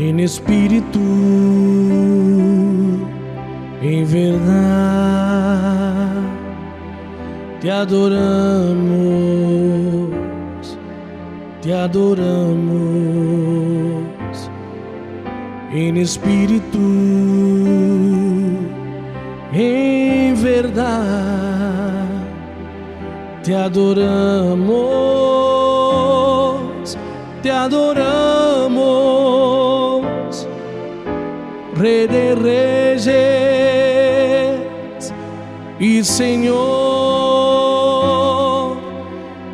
en espíritu, en verdad. Te adoramos, te adoramos, en espíritu, em verdade. Te adoramos, te adoramos, Rei de Reis e Senhor.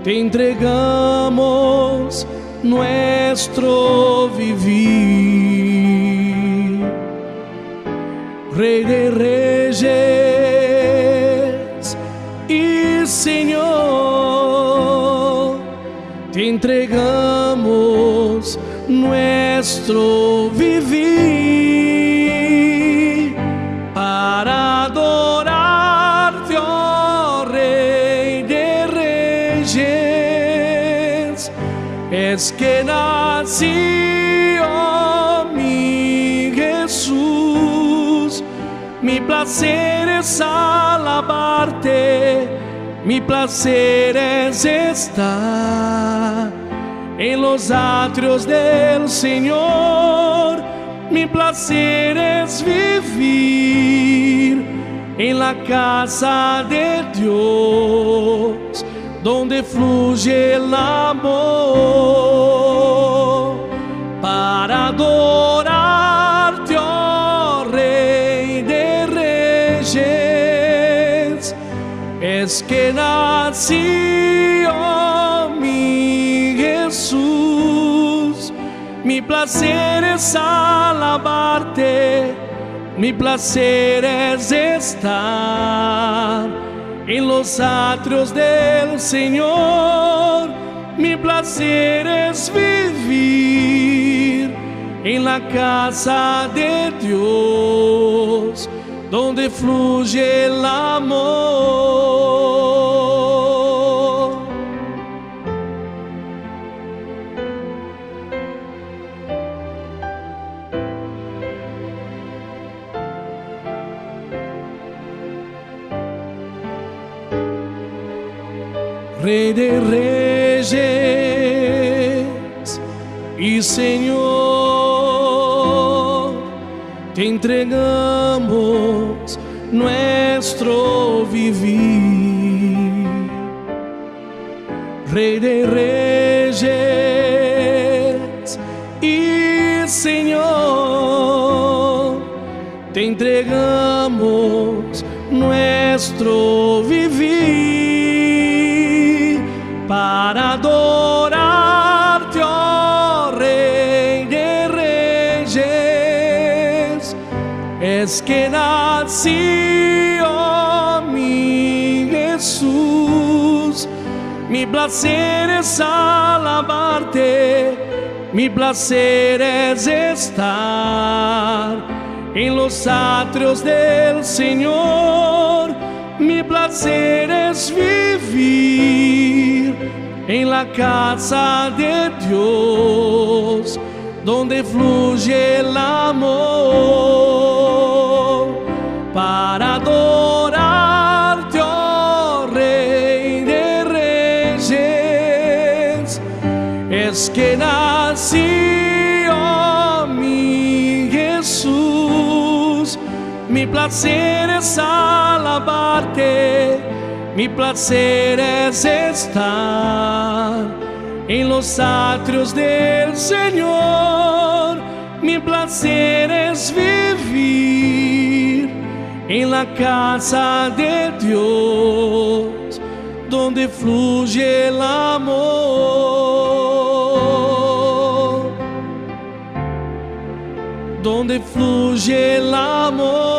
Te entregamos nuestro vivir, Rei de Reis e Senhor. Te entregamos nuestro vivir para adorar-te, ó Rei de Reis. Es que nací, ó mi Jesús. Mi placer es alabarte, mi placer es estar en los atrios del Señor. Mi placer es vivir en la casa de Dios, donde fluye el amor, para adorarte, oh Rey de Reyes. Es que nací, oh mi Jesús. Mi placer es alabarte, mi placer es estar en los atrios del Señor. Mi placer es vivir en la casa de Dios, donde fluye el amor. Rei de Reis e Senhor, te entregamos nuestro vivir, Rei de Reis e Senhor. Te entregamos nuestro vivir para adorarte, ó Rei de Reis. Es que nací, ó mi Jesús. Mi placer es alabarte, mi placer es estar en los atrios del Señor. Mi placer es vivir en la casa de Dios, donde fluye el amor, para adorarte, oh Rey de Reyes. Es que nací, oh mi Jesús. Mi placer es alabarte, mi placer es estar en los atrios del Señor. Mi placer es vivir en la casa de Dios, donde fluye el amor, donde fluye el amor.